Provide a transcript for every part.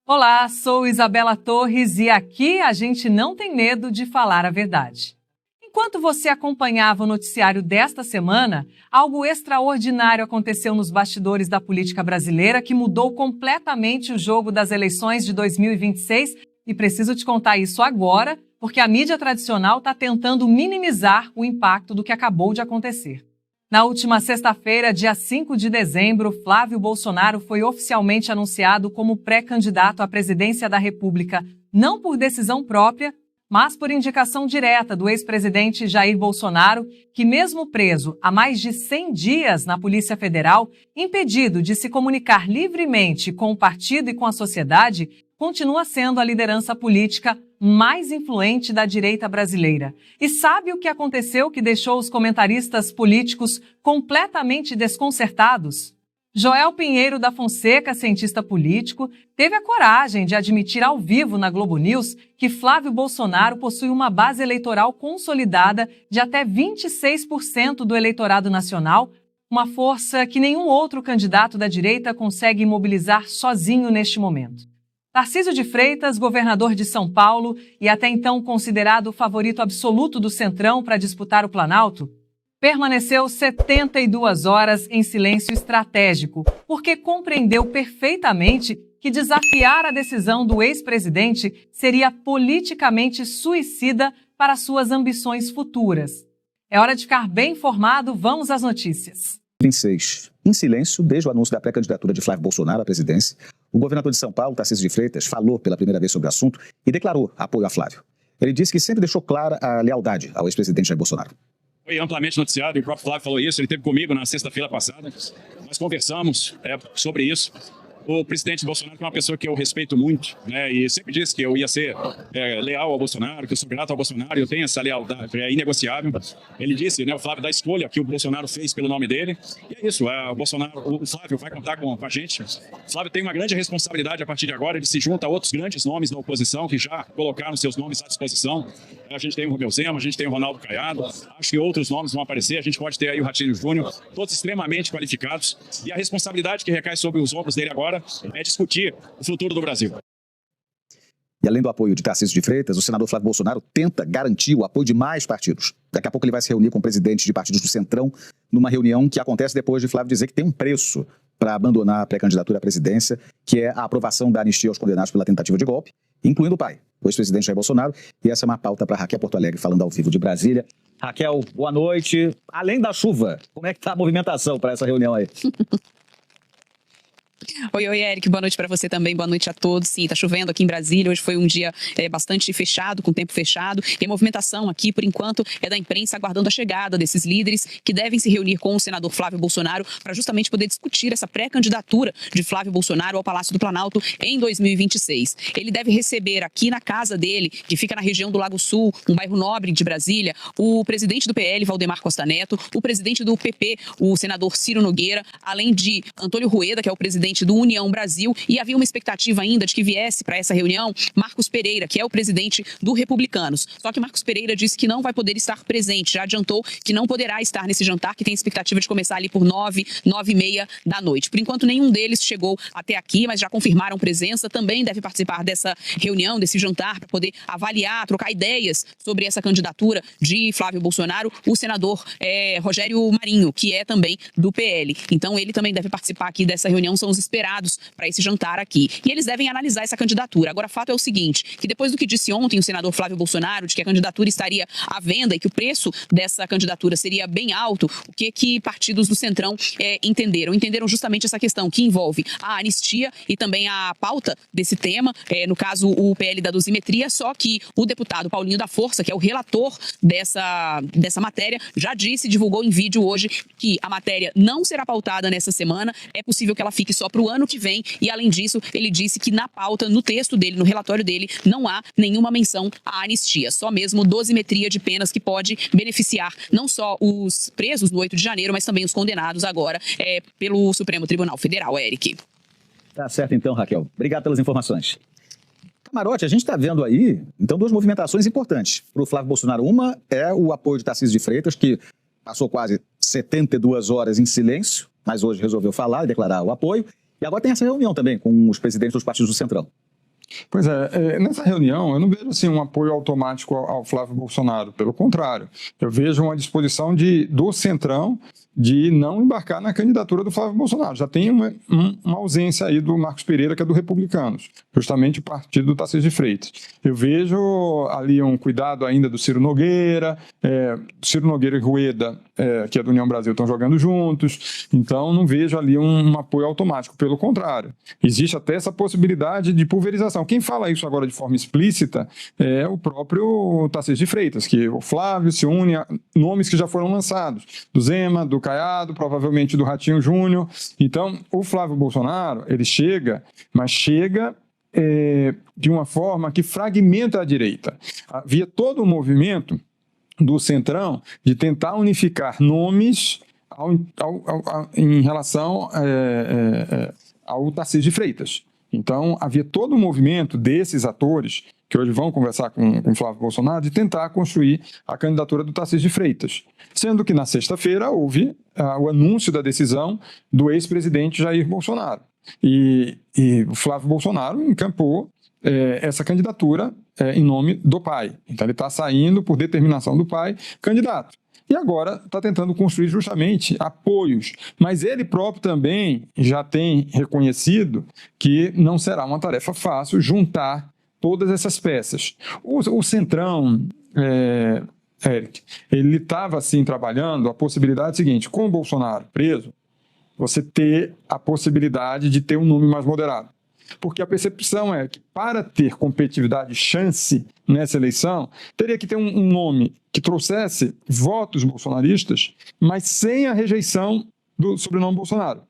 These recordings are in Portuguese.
Olá, sou Isabela Torres e aqui a gente não tem medo de falar a verdade. Enquanto você acompanhava o noticiário desta semana, algo extraordinário aconteceu nos bastidores da política brasileira que mudou completamente o jogo das eleições de 2026 e preciso te contar isso agora, porque a mídia tradicional está tentando minimizar o impacto do que acabou de acontecer. Na última sexta-feira, dia 5 de dezembro, Flávio Bolsonaro foi oficialmente anunciado como pré-candidato à presidência da República, não por decisão própria, mas por indicação direta do ex-presidente Jair Bolsonaro, que mesmo preso há mais de 100 dias na Polícia Federal, impedido de se comunicar livremente com o partido e com a sociedade, continua sendo a liderança política mais influente da direita brasileira. E sabe o que aconteceu que deixou os comentaristas políticos completamente desconcertados? Joel Pinheiro da Fonseca, cientista político, teve a coragem de admitir ao vivo na Globo News que Flávio Bolsonaro possui uma base eleitoral consolidada de até 26% do eleitorado nacional, uma força que nenhum outro candidato da direita consegue mobilizar sozinho neste momento. Tarcísio de Freitas, governador de São Paulo e até então considerado o favorito absoluto do Centrão para disputar o Planalto, permaneceu 72 horas em silêncio estratégico, porque compreendeu perfeitamente que desafiar a decisão do ex-presidente seria politicamente suicida para suas ambições futuras. É hora de ficar bem informado, vamos às notícias. 26. Em silêncio, desde o anúncio da pré-candidatura de Flávio Bolsonaro à presidência, o governador de São Paulo, Tarcísio de Freitas, falou pela primeira vez sobre o assunto e declarou apoio a Flávio. Ele disse que sempre deixou clara a lealdade ao ex-presidente Jair Bolsonaro. Foi amplamente noticiado e o próprio Flávio falou isso, ele esteve comigo na sexta-feira passada, nós conversamos sobre isso. O presidente Bolsonaro é uma pessoa que eu respeito muito, né, e sempre disse que eu ia ser leal ao Bolsonaro, que eu sou grato ao Bolsonaro, eu tenho essa lealdade, é inegociável. Ele disse, né, o Flávio, da escolha que o Bolsonaro fez pelo nome dele, e é isso, o Flávio vai contar com a gente. O Flávio tem uma grande responsabilidade a partir de agora, ele se junta a outros grandes nomes da oposição que já colocaram seus nomes à disposição. A gente tem o Romeu Zema, a gente tem o Ronaldo Caiado, acho que outros nomes vão aparecer, a gente pode ter aí o Ratinho Júnior, todos extremamente qualificados, e a responsabilidade que recai sobre os ombros dele agora é discutir o futuro do Brasil. E além do apoio de Tarcísio de Freitas, o senador Flávio Bolsonaro tenta garantir o apoio de mais partidos. Daqui a pouco ele vai se reunir com presidentes de partidos do Centrão numa reunião que acontece depois de Flávio dizer que tem um preço para abandonar a pré-candidatura à presidência, que é a aprovação da anistia aos condenados pela tentativa de golpe, incluindo o pai, o ex-presidente Jair Bolsonaro. E essa é uma pauta para Raquel Porto Alegre, falando ao vivo de Brasília. Raquel, boa noite. Além da chuva, como é que está a movimentação para essa reunião aí? Oi, Eric, boa noite para você também, boa noite a todos. Sim, tá chovendo aqui em Brasília, hoje foi um dia bastante fechado, com tempo fechado, e a movimentação aqui, por enquanto, é da imprensa aguardando a chegada desses líderes que devem se reunir com o senador Flávio Bolsonaro para justamente poder discutir essa pré-candidatura de Flávio Bolsonaro ao Palácio do Planalto em 2026. Ele deve receber aqui na casa dele, que fica na região do Lago Sul, um bairro nobre de Brasília, o presidente do PL, Valdemar Costa Neto, o presidente do PP, o senador Ciro Nogueira, além de Antônio Rueda, que é o presidente do União Brasil, e havia uma expectativa ainda de que viesse para essa reunião Marcos Pereira, que é o presidente do Republicanos. Só que Marcos Pereira disse que não vai poder estar presente, já adiantou que não poderá estar nesse jantar, que tem expectativa de começar ali por 9h30 da noite. Por enquanto, nenhum deles chegou até aqui, mas já confirmaram presença, também deve participar dessa reunião, desse jantar, para poder avaliar, trocar ideias sobre essa candidatura de Flávio Bolsonaro, o senador Rogério Marinho, que é também do PL. Então, ele também deve participar aqui dessa reunião, são os esperados para esse jantar aqui. E eles devem analisar essa candidatura. Agora, fato é o seguinte, que depois do que disse ontem o senador Flávio Bolsonaro, de que a candidatura estaria à venda e que o preço dessa candidatura seria bem alto, o que partidos do Centrão entenderam? Entenderam justamente essa questão que envolve a anistia e também a pauta desse tema, no caso o PL da dosimetria, só que o deputado Paulinho da Força, que é o relator dessa matéria, já disse, divulgou em vídeo hoje que a matéria não será pautada nessa semana, é possível que ela fique só para o ano que vem e, além disso, ele disse que na pauta, no texto dele, no relatório dele, não há nenhuma menção à anistia, só mesmo dosimetria de penas que pode beneficiar não só os presos no 8 de janeiro, mas também os condenados agora pelo Supremo Tribunal Federal, Eric. Tá certo então, Raquel. Obrigado pelas informações. Camarote, a gente está vendo aí, então, duas movimentações importantes para o Flávio Bolsonaro. Uma é o apoio de Tarcísio de Freitas, que passou quase 72 horas em silêncio, mas hoje resolveu falar e declarar o apoio. E agora tem essa reunião também com os presidentes dos partidos do Centrão. Pois é, nessa reunião eu não vejo assim, um apoio automático ao Flávio Bolsonaro, pelo contrário, eu vejo uma disposição do Centrão de não embarcar na candidatura do Flávio Bolsonaro. Já tem uma ausência aí do Marcos Pereira, que é do Republicanos, justamente o partido do Tarcísio de Freitas. Eu vejo ali um cuidado ainda do Ciro Nogueira e Rueda, que é do União Brasil, estão jogando juntos, então não vejo ali um apoio automático, pelo contrário. Existe até essa possibilidade de pulverização. Quem fala isso agora de forma explícita é o próprio Tarcísio de Freitas, que o Flávio se une a nomes que já foram lançados, do Zema, do Caiado, provavelmente do Ratinho Júnior. Então, o Flávio Bolsonaro, ele chega de uma forma que fragmenta a direita. Havia todo um movimento do Centrão de tentar unificar nomes em relação ao Tarcísio de Freitas. Então, havia todo um movimento desses atores que hoje vão conversar com o Flávio Bolsonaro de tentar construir a candidatura do Tarcísio de Freitas. Sendo que na sexta-feira houve o anúncio da decisão do ex-presidente Jair Bolsonaro. E o Flávio Bolsonaro encampou essa candidatura em nome do pai. Então ele está saindo por determinação do pai, candidato. E agora está tentando construir justamente apoios. Mas ele próprio também já tem reconhecido que não será uma tarefa fácil juntar todas essas peças. O Centrão, Eric, ele estava assim trabalhando a possibilidade seguinte: com o Bolsonaro preso, você ter a possibilidade de ter um nome mais moderado. Porque a percepção é que, para ter competitividade e chance nessa eleição, teria que ter um nome que trouxesse votos bolsonaristas, mas sem a rejeição do sobrenome Bolsonaro.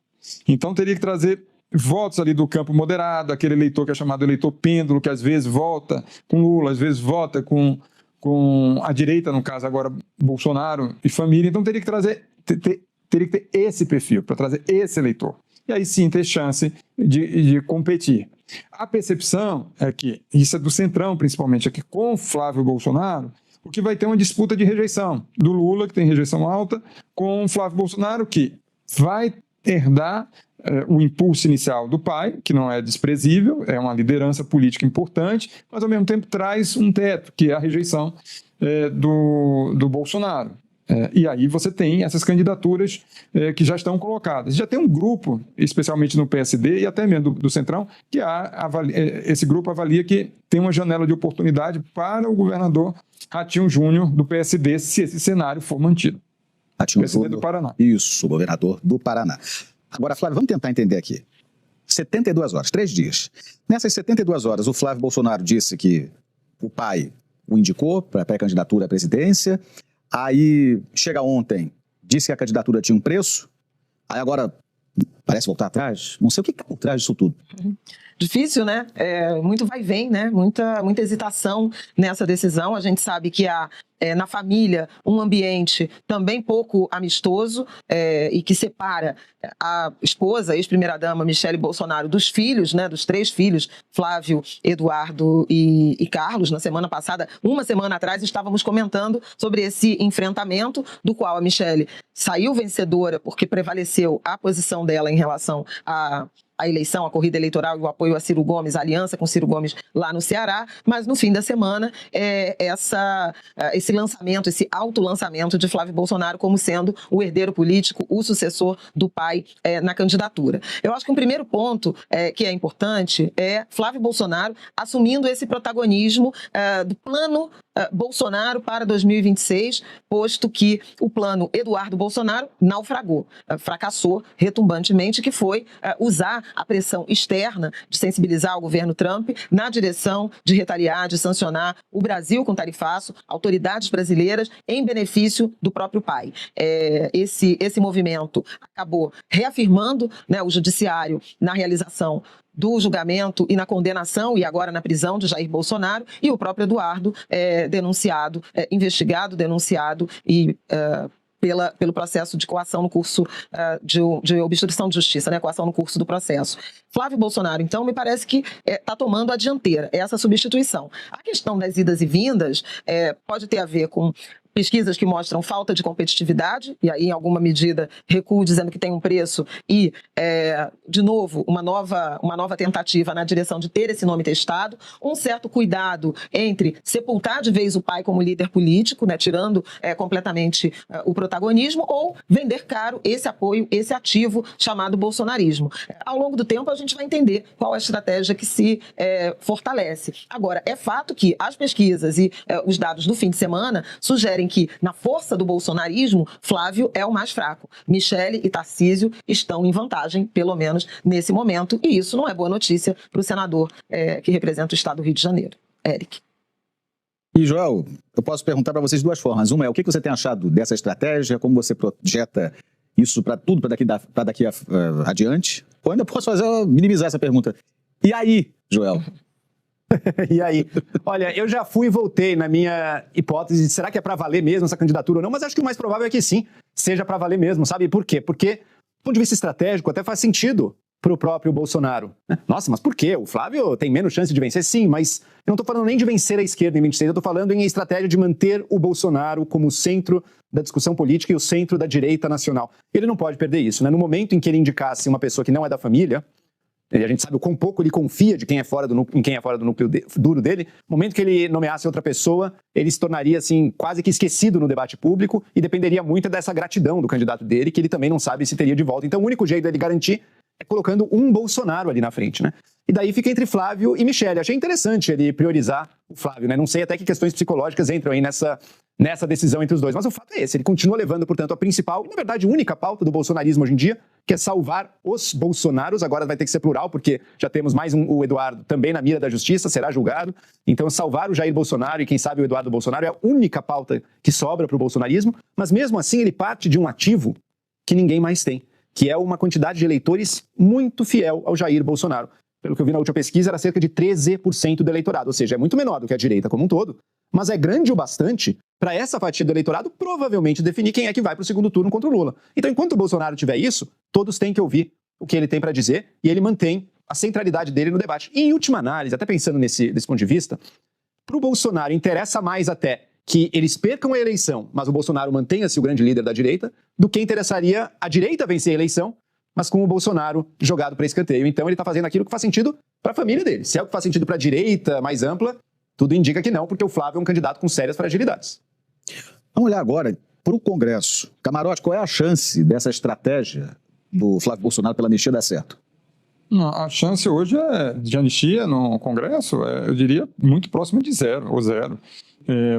Então, teria que trazer votos ali do campo moderado, aquele eleitor que é chamado eleitor pêndulo, que às vezes vota com Lula, às vezes vota com a direita, no caso agora Bolsonaro e família. Então, teria que ter esse perfil para trazer esse eleitor. E aí sim ter chance de competir. A percepção é que, isso é do Centrão principalmente, é que com o Flávio Bolsonaro, o que vai ter uma disputa de rejeição do Lula, que tem rejeição alta, com o Flávio Bolsonaro, que vai herdar o impulso inicial do pai, que não é desprezível, é uma liderança política importante, mas ao mesmo tempo traz um teto, que é a rejeição do Bolsonaro. E aí você tem essas candidaturas que já estão colocadas. Já tem um grupo, especialmente no PSD e até mesmo do Centrão, que esse grupo avalia que tem uma janela de oportunidade para o governador Ratinho Júnior do PSD, se esse cenário for mantido. Ratinho PSD do Paraná. Isso, governador do Paraná. Agora, Flávio, vamos tentar entender aqui. 72 horas, 3 dias. Nessas 72 horas, o Flávio Bolsonaro disse que o pai o indicou para a pré-candidatura à presidência. Aí, chega ontem, disse que a candidatura tinha um preço. Aí agora, parece voltar atrás. Não sei o que está por trás disso tudo. Difícil, né? Muito vai e vem, né? Muita hesitação nessa decisão. A gente sabe que há na família um ambiente também pouco amistoso e que separa a esposa, ex-primeira-dama Michele Bolsonaro, dos filhos, né? Dos 3 filhos, Flávio, Eduardo e Carlos. Na semana passada, uma semana atrás, estávamos comentando sobre esse enfrentamento, do qual a Michele saiu vencedora porque prevaleceu a posição dela em relação a eleição, a corrida eleitoral e o apoio a Ciro Gomes, a aliança com Ciro Gomes lá no Ceará, mas no fim da semana esse lançamento, esse autolançamento de Flávio Bolsonaro como sendo o herdeiro político, o sucessor do pai na candidatura. Eu acho que um primeiro ponto que é importante é Flávio Bolsonaro assumindo esse protagonismo do plano Bolsonaro para 2026, posto que o plano Eduardo Bolsonaro naufragou, fracassou retumbantemente, que foi usar a pressão externa de sensibilizar o governo Trump na direção de retaliar, de sancionar o Brasil com tarifaço, autoridades brasileiras em benefício do próprio pai. Esse movimento acabou reafirmando, né, o judiciário na realização do julgamento e na condenação e agora na prisão de Jair Bolsonaro, e o próprio Eduardo investigado, denunciado e pelo processo de coação no curso de obstrução de justiça, né, coação no curso do processo. Flávio Bolsonaro, então, me parece que está tomando a dianteira, essa substituição. A questão das idas e vindas pode ter a ver com pesquisas que mostram falta de competitividade, e aí, em alguma medida, recuo dizendo que tem um preço e, de novo, uma nova tentativa na direção de ter esse nome testado, um certo cuidado entre sepultar de vez o pai como líder político, né, tirando completamente o protagonismo, ou vender caro esse apoio, esse ativo chamado bolsonarismo. Ao longo do tempo, a gente vai entender qual a estratégia que se fortalece. Agora, é fato que as pesquisas e os dados do fim de semana sugerem que, na força do bolsonarismo, Flávio é o mais fraco. Michele e Tarcísio estão em vantagem, pelo menos nesse momento, e isso não é boa notícia para o senador que representa o estado do Rio de Janeiro. Eric. E, Joel, eu posso perguntar para vocês de duas formas. Uma é, o que você tem achado dessa estratégia? Como você projeta isso para tudo, para daqui adiante? Ou ainda posso minimizar essa pergunta. E aí, Joel? E aí? Olha, eu já fui e voltei na minha hipótese de será que é para valer mesmo essa candidatura ou não, mas acho que o mais provável é que sim, seja para valer mesmo, sabe? Por quê? Porque, do ponto de vista estratégico, até faz sentido para o próprio Bolsonaro. Nossa, mas por quê? O Flávio tem menos chance de vencer? Sim, mas eu não estou falando nem de vencer a esquerda em 26, eu estou falando em estratégia de manter o Bolsonaro como o centro da discussão política e o centro da direita nacional. Ele não pode perder isso, né? No momento em que ele indicasse uma pessoa que não é da família, e a gente sabe o quão pouco ele confia de quem é fora do núcleo, em quem é fora do núcleo duro dele. No momento que ele nomeasse outra pessoa, ele se tornaria assim, quase que esquecido no debate público e dependeria muito dessa gratidão do candidato dele, que ele também não sabe se teria de volta. Então o único jeito dele garantir é colocando um Bolsonaro ali na frente, né? E daí fica entre Flávio e Michele. Achei interessante ele priorizar o Flávio, né? Não sei até que questões psicológicas entram aí nessa decisão entre os dois. Mas o fato é esse, ele continua levando, portanto, a principal e, na verdade, única pauta do bolsonarismo hoje em dia, que é salvar os Bolsonaros. Agora vai ter que ser plural, porque já temos mais o Eduardo também na mira da justiça, será julgado. Então, salvar o Jair Bolsonaro e, quem sabe, o Eduardo Bolsonaro é a única pauta que sobra para o bolsonarismo. Mas, mesmo assim, ele parte de um ativo que ninguém mais tem, que é uma quantidade de eleitores muito fiel ao Jair Bolsonaro. Pelo que eu vi na última pesquisa, era cerca de 13% do eleitorado, ou seja, é muito menor do que a direita como um todo, mas é grande o bastante para essa fatia do eleitorado provavelmente definir quem é que vai para o segundo turno contra o Lula. Então, enquanto o Bolsonaro tiver isso, todos têm que ouvir o que ele tem para dizer e ele mantém a centralidade dele no debate. E, em última análise, até pensando desse ponto de vista, para o Bolsonaro interessa mais até que eles percam a eleição, mas o Bolsonaro mantenha-se o grande líder da direita, do que interessaria a direita vencer a eleição, mas com o Bolsonaro jogado para escanteio. Então ele está fazendo aquilo que faz sentido para a família dele. Se é o que faz sentido para a direita mais ampla, tudo indica que não, porque o Flávio é um candidato com sérias fragilidades. Vamos olhar agora para o Congresso. Camarote, qual é a chance dessa estratégia do Flávio Bolsonaro pela anistia dar certo? A chance hoje de anistia no Congresso, eu diria, muito próxima de zero, ou zero.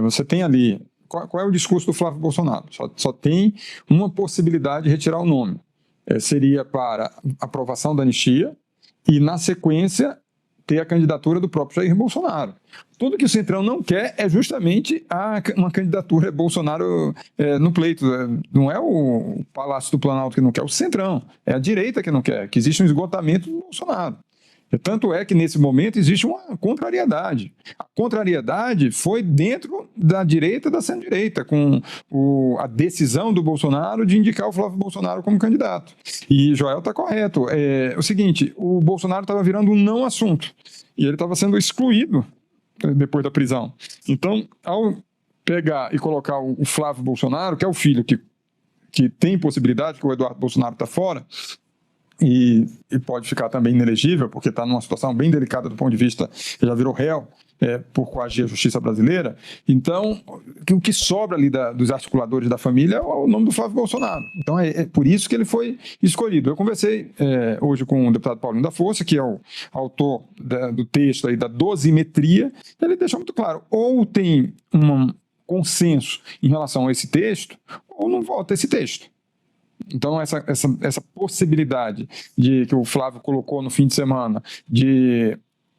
Você tem ali... Qual é o discurso do Flávio Bolsonaro? Só tem uma possibilidade de retirar o nome. Seria para aprovação da anistia e, na sequência, ter a candidatura do próprio Jair Bolsonaro. Tudo que o Centrão não quer é justamente uma candidatura Bolsonaro no pleito. Não é o Palácio do Planalto que não quer, é o Centrão. É a direita que não quer, que existe um esgotamento do Bolsonaro. Tanto é que, nesse momento, existe uma contrariedade. A contrariedade foi dentro da direita e da centro-direita, com a decisão do Bolsonaro de indicar o Flávio Bolsonaro como candidato. E Joel está correto. É o seguinte, o Bolsonaro estava virando um não assunto, e ele estava sendo excluído depois da prisão. Então, ao pegar e colocar o Flávio Bolsonaro, que é o filho que tem possibilidade, que o Eduardo Bolsonaro está fora, e pode ficar também inelegível, porque está numa situação bem delicada do ponto de vista, já virou réu por coagir a justiça brasileira. Então, o que sobra ali dos articuladores da família é o nome do Flávio Bolsonaro. Então, é por isso que ele foi escolhido. Eu conversei hoje com o deputado Paulinho da Força, que é o autor do texto aí da dosimetria. Ele deixou muito claro, ou tem um consenso em relação a esse texto, ou não vota esse texto. Então, essa possibilidade que o Flávio colocou no fim de semana de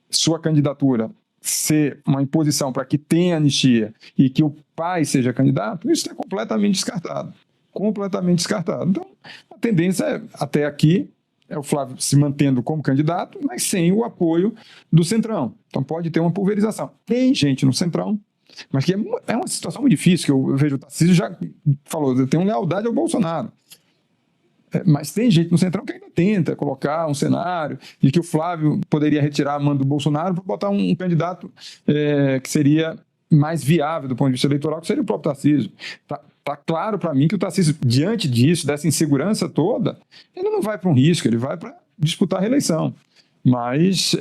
sua candidatura ser uma imposição para que tenha anistia e que o pai seja candidato, isso é completamente descartado. Completamente descartado. Então, a tendência até aqui é o Flávio se mantendo como candidato, mas sem o apoio do Centrão. Então, pode ter uma pulverização. Tem gente no Centrão, mas que é uma situação muito difícil, que eu vejo o Tarcísio já falou, eu tenho lealdade ao Bolsonaro. Mas tem gente no Centrão que ainda tenta colocar um cenário de que o Flávio poderia retirar a mão do Bolsonaro para botar um candidato que seria mais viável do ponto de vista eleitoral, que seria o próprio Tarcísio. Tá claro para mim que o Tarcísio, diante disso, dessa insegurança toda, ele não vai para um risco, ele vai para disputar a reeleição. Mas,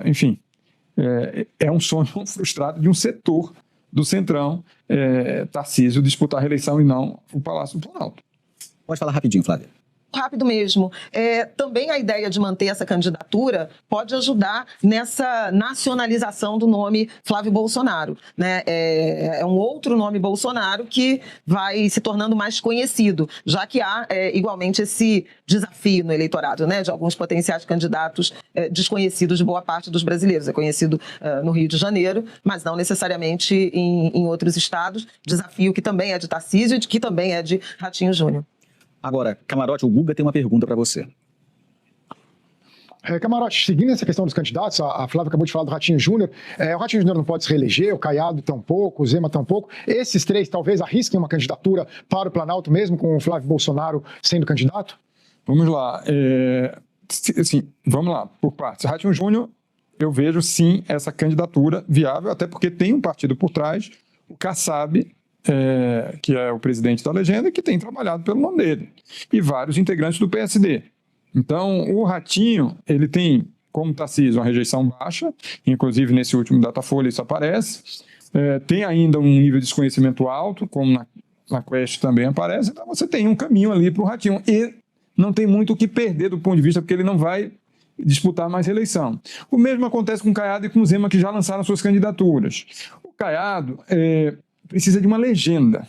enfim, é um sonho frustrado de um setor do Centrão, Tarcísio, disputar a reeleição e não o Palácio do Planalto. Pode falar rapidinho, Flávia. Rápido mesmo. Também a ideia de manter essa candidatura pode ajudar nessa nacionalização do nome Flávio Bolsonaro, né? É um outro nome Bolsonaro que vai se tornando mais conhecido, já que há igualmente esse desafio no eleitorado, né? De alguns potenciais candidatos desconhecidos de boa parte dos brasileiros. É conhecido no Rio de Janeiro, mas não necessariamente em outros estados. Desafio que também é de Tarcísio e que também é de Ratinho Júnior. Agora, Camarote, o Guga tem uma pergunta para você. Camarote, seguindo essa questão dos candidatos, a Flávia acabou de falar do Ratinho Júnior, o Ratinho Júnior não pode se reeleger, o Caiado tampouco, o Zema tampouco. Esses três talvez arrisquem uma candidatura para o Planalto mesmo, com o Flávio Bolsonaro sendo candidato? Vamos lá. Vamos lá, por partes. Ratinho Júnior, eu vejo sim essa candidatura viável, até porque tem um partido por trás, o Kassab, que é o presidente da legenda, que tem trabalhado pelo nome dele, e vários integrantes do PSD. Então, o Ratinho, ele tem, como Tarcísio, uma rejeição baixa, inclusive nesse último Datafolha isso aparece, tem ainda um nível de desconhecimento alto, como na Quest também aparece, então você tem um caminho ali para o Ratinho, e não tem muito o que perder do ponto de vista, porque ele não vai disputar mais reeleição. O mesmo acontece com o Caiado e com o Zema, que já lançaram suas candidaturas. O Caiado precisa de uma legenda,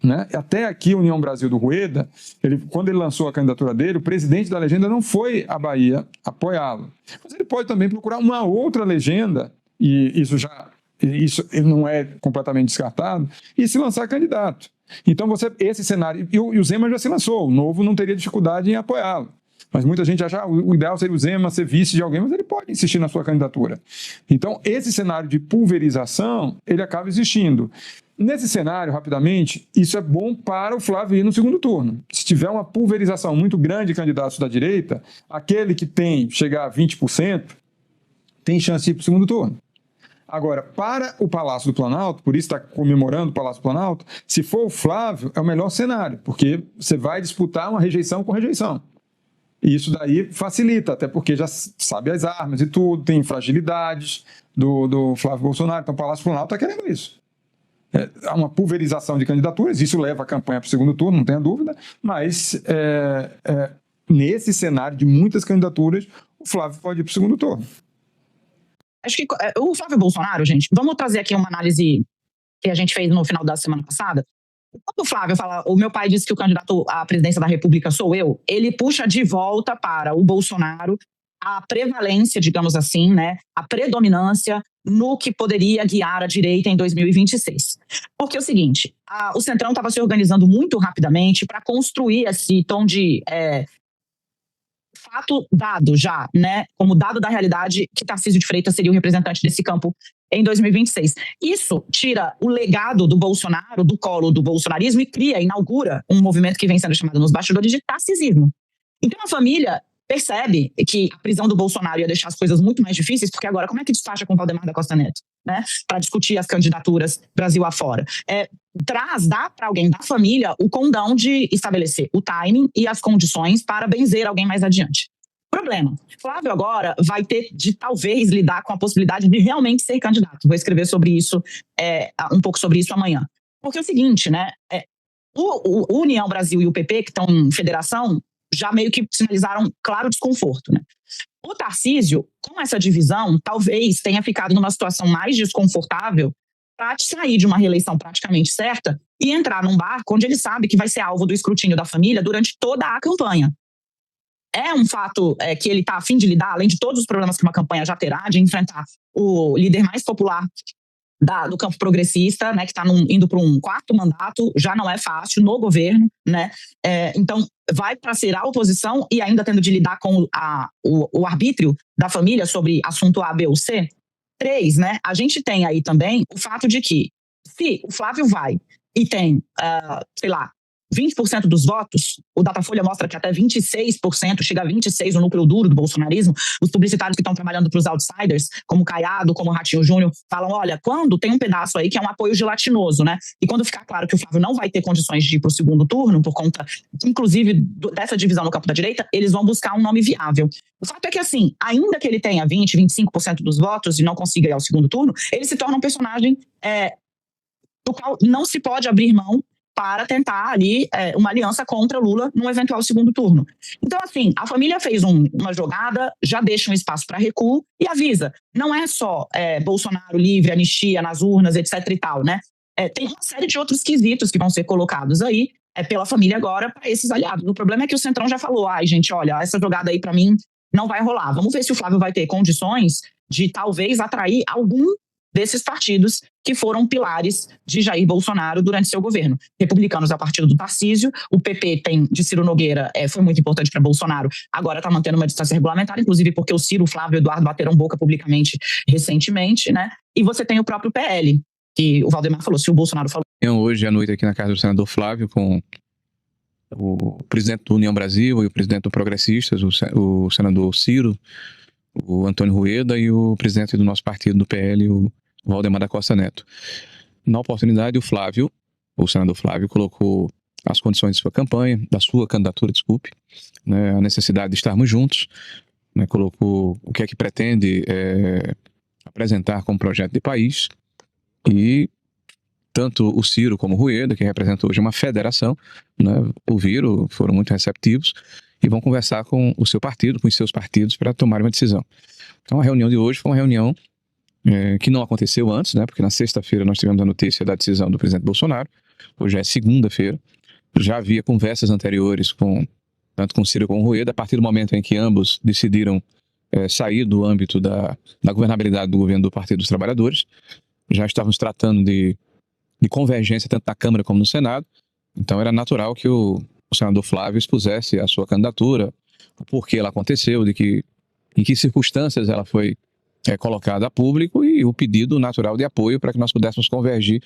né? Até aqui, a União Brasil do Rueda, quando ele lançou a candidatura dele, o presidente da legenda não foi à Bahia apoiá-lo. Mas ele pode também procurar uma outra legenda, e isso não é completamente descartado, e se lançar candidato. Então, esse cenário... E o Zema já se lançou, o Novo não teria dificuldade em apoiá-lo. Mas muita gente acha que o ideal seria o Zema ser vice de alguém, mas ele pode insistir na sua candidatura. Então, esse cenário de pulverização, ele acaba existindo. Nesse cenário, rapidamente, isso é bom para o Flávio ir no segundo turno. Se tiver uma pulverização muito grande de candidatos da direita, aquele que chegar a 20%, tem chance de ir para o segundo turno. Agora, para o Palácio do Planalto, por isso está comemorando o Palácio do Planalto, se for o Flávio, é o melhor cenário, porque você vai disputar uma rejeição com rejeição. E isso daí facilita, até porque já sabe as armas e tudo, tem fragilidades do Flávio Bolsonaro. Então o Palácio do Planalto está querendo isso. Há uma pulverização de candidaturas, isso leva a campanha para o segundo turno, não tenha dúvida, mas nesse cenário de muitas candidaturas, o Flávio pode ir para o segundo turno. Acho que o Flávio Bolsonaro, gente, vamos trazer aqui uma análise que a gente fez no final da semana passada. Quando o Flávio fala, o meu pai disse que o candidato à presidência da República sou eu, ele puxa de volta para o Bolsonaro a prevalência, digamos assim, né, a predominância no que poderia guiar a direita em 2026. Porque é o seguinte, o Centrão estava se organizando muito rapidamente para construir esse tom de fato dado já, né, como dado da realidade que Tarcísio de Freitas seria o representante desse campo em 2026. Isso tira o legado do Bolsonaro, do colo do bolsonarismo e inaugura um movimento que vem sendo chamado nos bastidores de tarcisismo. Então a família percebe que a prisão do Bolsonaro ia deixar as coisas muito mais difíceis, porque agora como é que despacha com Valdemar da Costa Neto, né, para discutir as candidaturas Brasil afora? Dá para alguém da família o condão de estabelecer o timing e as condições para benzer alguém mais adiante. Problema, Flávio agora vai ter de talvez lidar com a possibilidade de realmente ser candidato. Vou escrever sobre isso, um pouco sobre isso amanhã. Porque é o seguinte, né, o União Brasil e o PP, que estão em federação, já meio que sinalizaram claro desconforto, né? O Tarcísio, com essa divisão, talvez tenha ficado numa situação mais desconfortável para sair de uma reeleição praticamente certa e entrar num barco onde ele sabe que vai ser alvo do escrutínio da família durante toda a campanha. É um fato que ele está a fim de lidar, além de todos os problemas que uma campanha já terá, de enfrentar o líder mais popular do campo progressista, né, que está indo para um quarto mandato, já não é fácil no governo, né? Então, vai para ser a oposição e ainda tendo de lidar com o arbítrio da família sobre assunto A, B ou C. 3, né? A gente tem aí também o fato de que, se o Flávio vai e tem, 20% dos votos, o Datafolha mostra que até 26%, chega a 26% o núcleo duro do bolsonarismo. Os publicitários que estão trabalhando para os outsiders, como Caiado, como Ratinho Júnior, falam, olha, quando tem um pedaço aí que é um apoio gelatinoso, né? E quando ficar claro que o Flávio não vai ter condições de ir para o segundo turno, por conta, inclusive, dessa divisão no campo da direita, eles vão buscar um nome viável. O fato é que, assim, ainda que ele tenha 20%, 25% dos votos e não consiga ir ao segundo turno, ele se torna um personagem do qual não se pode abrir mão para tentar ali uma aliança contra Lula num eventual segundo turno. Então, assim, a família fez uma jogada, já deixa um espaço para recuo e avisa. Não é só Bolsonaro livre, anistia nas urnas, etc e tal, né? Tem uma série de outros quesitos que vão ser colocados aí pela família agora para esses aliados. O problema é que o Centrão já falou, ai, gente, olha, essa jogada aí para mim não vai rolar. Vamos ver se o Flávio vai ter condições de talvez atrair algum desses partidos que foram pilares de Jair Bolsonaro durante seu governo. Republicanos é o partido do Tarcísio, o PP tem de Ciro Nogueira, foi muito importante para Bolsonaro, agora está mantendo uma distância regulamentar, inclusive porque o Ciro, o Flávio e o Eduardo bateram boca publicamente recentemente, né? E você tem o próprio PL, que o Valdemar falou, se o Bolsonaro falou... Hoje à noite aqui na casa do senador Flávio, com o presidente do União Brasil e o presidente do Progressistas, o senador Ciro, o Antônio Rueda e o presidente do nosso partido, do PL, o Valdemar da Costa Neto. Na oportunidade, o senador Flávio, colocou as condições de sua campanha, da sua candidatura, desculpe, né, a necessidade de estarmos juntos, né, colocou o que é que pretende apresentar como projeto de país, e tanto o Ciro como o Rueda, que representa hoje uma federação, né, ouviram, foram muito receptivos e vão conversar com o seu partido, com os seus partidos, para tomar uma decisão. Então, a reunião de hoje foi uma reunião que não aconteceu antes, né? Porque na sexta-feira nós tivemos a notícia da decisão do presidente Bolsonaro, hoje é segunda-feira, já havia conversas anteriores tanto com o Ciro como com o Rueda, a partir do momento em que ambos decidiram sair do âmbito da governabilidade do governo do Partido dos Trabalhadores, já estávamos tratando de convergência tanto na Câmara como no Senado, então era natural que o senador Flávio expusesse a sua candidatura, o porquê ela aconteceu, em que circunstâncias ela foi colocada a público e o pedido natural de apoio para que nós pudéssemos convergir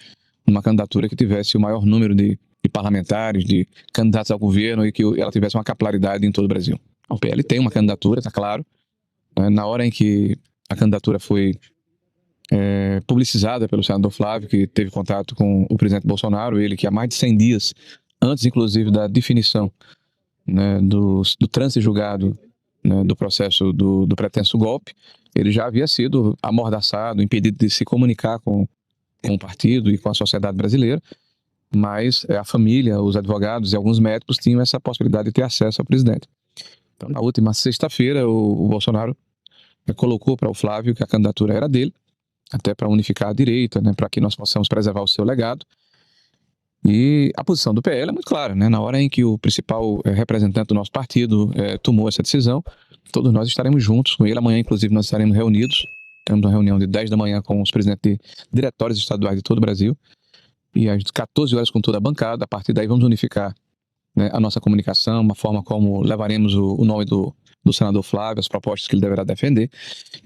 numa candidatura que tivesse o maior número de parlamentares, de candidatos ao governo e que ela tivesse uma capilaridade em todo o Brasil. O PL tem uma candidatura, está claro. Na hora em que a candidatura foi publicizada pelo senador Flávio, que teve contato com o presidente Bolsonaro, ele que há mais de 100 dias, antes inclusive da definição, né, do trânsito julgado, né, do processo do pretenso golpe, ele já havia sido amordaçado, impedido de se comunicar com o partido e com a sociedade brasileira, mas a família, os advogados e alguns médicos tinham essa possibilidade de ter acesso ao presidente. Então, na última sexta-feira, o Bolsonaro colocou para o Flávio que a candidatura era dele, até para unificar a direita, né, para que nós possamos preservar o seu legado. E a posição do PL é muito clara, né? Na hora em que o principal representante do nosso partido tomou essa decisão, todos nós estaremos juntos com ele. Amanhã, inclusive, nós estaremos reunidos. Temos uma reunião de 10 da manhã com os presidentes de diretórios estaduais de todo o Brasil. E às 14 horas com toda a bancada. A partir daí vamos unificar, né, a nossa comunicação, uma forma como levaremos o nome do senador Flávio, as propostas que ele deverá defender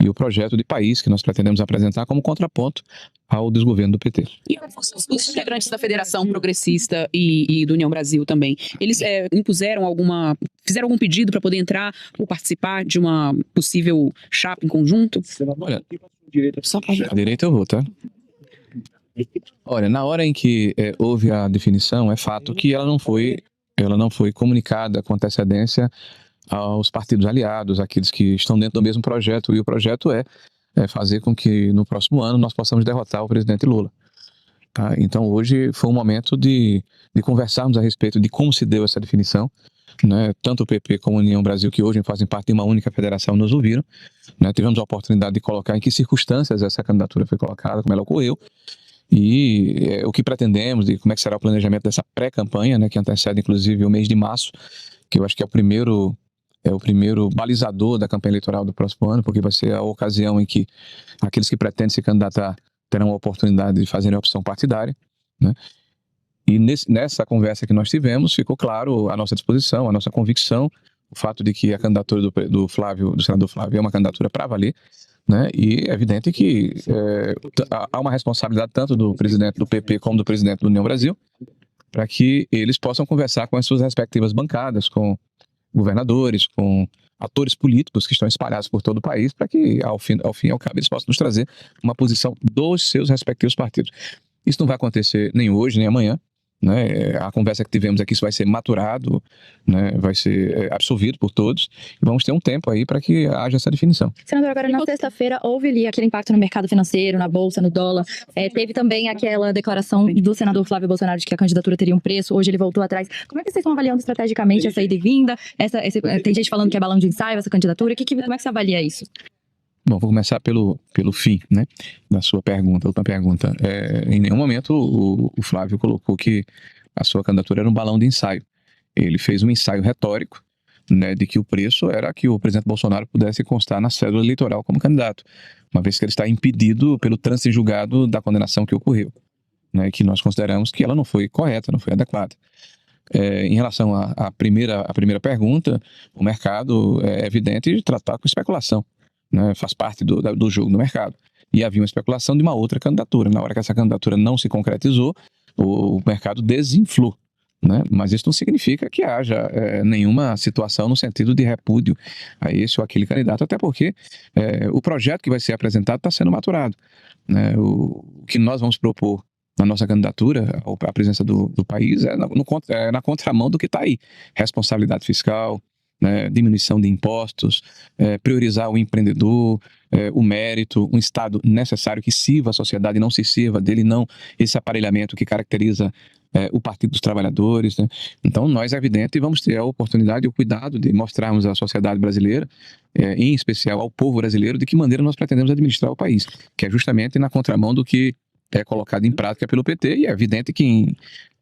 e o projeto de país que nós pretendemos apresentar como contraponto ao desgoverno do PT. E os integrantes da Federação Progressista e do União Brasil também, eles fizeram algum pedido para poder entrar ou participar de uma possível chapa em conjunto? Olha, a direita eu vou, tá? Olha, na hora em que houve a definição, é fato que ela não foi comunicada com antecedência aos partidos aliados, aqueles que estão dentro do mesmo projeto, e o projeto é fazer com que no próximo ano nós possamos derrotar o presidente Lula. Tá? Então hoje foi um momento de conversarmos a respeito de como se deu essa definição, né? Tanto o PP como a União Brasil, que hoje fazem parte de uma única federação, nos ouviram, né? Tivemos a oportunidade de colocar em que circunstâncias essa candidatura foi colocada, como ela ocorreu, e o que pretendemos, e como é que será o planejamento dessa pré-campanha, né, que antecede inclusive o mês de março, que eu acho que é o primeiro balizador da campanha eleitoral do próximo ano, porque vai ser a ocasião em que aqueles que pretendem se candidatar terão a oportunidade de fazerem a opção partidária, né? E nessa conversa que nós tivemos, ficou claro a nossa disposição, a nossa convicção, o fato de que a candidatura do senador Flávio é uma candidatura para valer, né? E é evidente que há uma responsabilidade tanto do presidente do PP como do presidente do União Brasil para que eles possam conversar com as suas respectivas bancadas, com governadores, com atores políticos que estão espalhados por todo o país, para que, ao fim e ao cabo, eles possam nos trazer uma posição dos seus respectivos partidos. Isso não vai acontecer nem hoje, nem amanhã, né? A conversa que tivemos aqui, isso vai ser maturado, né? Vai ser absorvido por todos, e vamos ter um tempo aí para que haja essa definição. Senador, agora na sexta-feira houve ali aquele impacto no mercado financeiro, na bolsa, no dólar. Teve também aquela declaração do senador Flávio Bolsonaro de que a candidatura teria um preço. Hoje ele voltou atrás. Como é que vocês estão avaliando estrategicamente essa ida e vinda? Tem gente falando que é balão de ensaio essa candidatura. Como é que você avalia isso? Bom, vou começar pelo fim, né, da sua pergunta, última pergunta. Em nenhum momento o Flávio colocou que a sua candidatura era um balão de ensaio. Ele fez um ensaio retórico, né, de que o preço era que o presidente Bolsonaro pudesse constar na cédula eleitoral como candidato, uma vez que ele está impedido pelo trânsito em julgado da condenação que ocorreu, né, que nós consideramos que ela não foi correta, não foi adequada. Em relação à primeira pergunta, o mercado é evidente de tratar com especulação, né, faz parte do jogo do mercado. E havia uma especulação de uma outra candidatura. Na hora que essa candidatura não se concretizou, o mercado desinflou, né? Mas isso não significa que haja nenhuma situação no sentido de repúdio a esse ou aquele candidato, até porque o projeto que vai ser apresentado está sendo maturado, né? O que nós vamos propor na nossa candidatura à presença do país é na contramão do que está aí. Responsabilidade fiscal, né, diminuição de impostos, priorizar o empreendedor, o mérito, um Estado necessário que sirva a sociedade e não se sirva dele, não esse aparelhamento que caracteriza o Partido dos Trabalhadores, né? Então nós, é evidente, vamos ter a oportunidade e o cuidado de mostrarmos à sociedade brasileira, em especial ao povo brasileiro, de que maneira nós pretendemos administrar o país, que é justamente na contramão do que é colocado em prática pelo PT, e é evidente que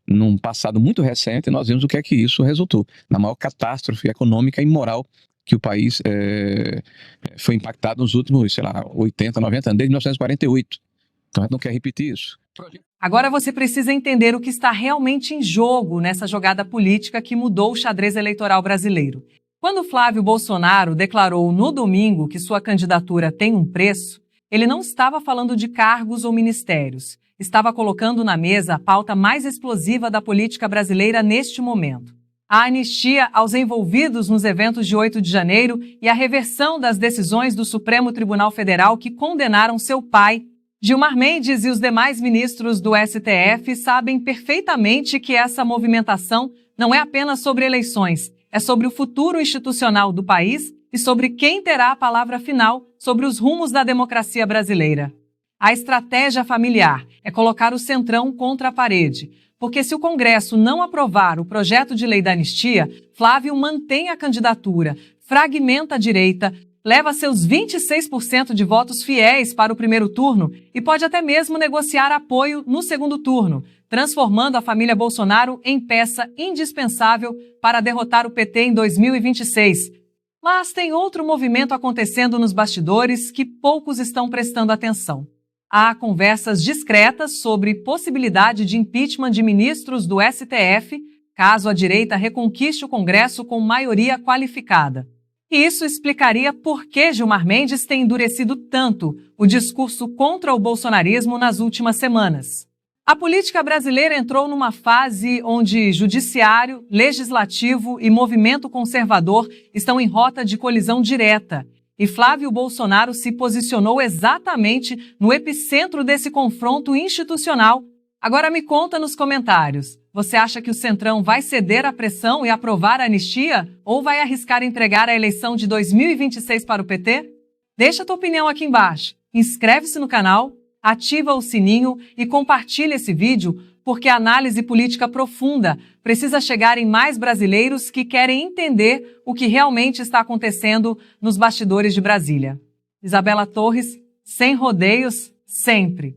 num passado muito recente, nós vimos o que é que isso resultou. Na maior catástrofe econômica e moral que o país foi impactado nos últimos, 80, 90 anos, desde 1948. Então a gente não quer repetir isso. Agora você precisa entender o que está realmente em jogo nessa jogada política que mudou o xadrez eleitoral brasileiro. Quando Flávio Bolsonaro declarou no domingo que sua candidatura tem um preço, ele não estava falando de cargos ou ministérios. Estava colocando na mesa a pauta mais explosiva da política brasileira neste momento. A anistia aos envolvidos nos eventos de 8 de janeiro e a reversão das decisões do Supremo Tribunal Federal que condenaram seu pai. Gilmar Mendes e os demais ministros do STF sabem perfeitamente que essa movimentação não é apenas sobre eleições, é sobre o futuro institucional do país e sobre quem terá a palavra final sobre os rumos da democracia brasileira. A estratégia familiar é colocar o Centrão contra a parede, porque se o Congresso não aprovar o projeto de lei da anistia, Flávio mantém a candidatura, fragmenta a direita, leva seus 26% de votos fiéis para o primeiro turno e pode até mesmo negociar apoio no segundo turno, transformando a família Bolsonaro em peça indispensável para derrotar o PT em 2026. Mas tem outro movimento acontecendo nos bastidores que poucos estão prestando atenção. Há conversas discretas sobre possibilidade de impeachment de ministros do STF, caso a direita reconquiste o Congresso com maioria qualificada. E isso explicaria por que Gilmar Mendes tem endurecido tanto o discurso contra o bolsonarismo nas últimas semanas. A política brasileira entrou numa fase onde judiciário, legislativo e movimento conservador estão em rota de colisão direta. E Flávio Bolsonaro se posicionou exatamente no epicentro desse confronto institucional. Agora me conta nos comentários, você acha que o Centrão vai ceder à pressão e aprovar a anistia? Ou vai arriscar entregar a eleição de 2026 para o PT? Deixa a tua opinião aqui embaixo, inscreve-se no canal, ativa o sininho e compartilha esse vídeo, porque a análise política profunda precisa chegar em mais brasileiros que querem entender o que realmente está acontecendo nos bastidores de Brasília. Isabela Torres, sem rodeios, sempre.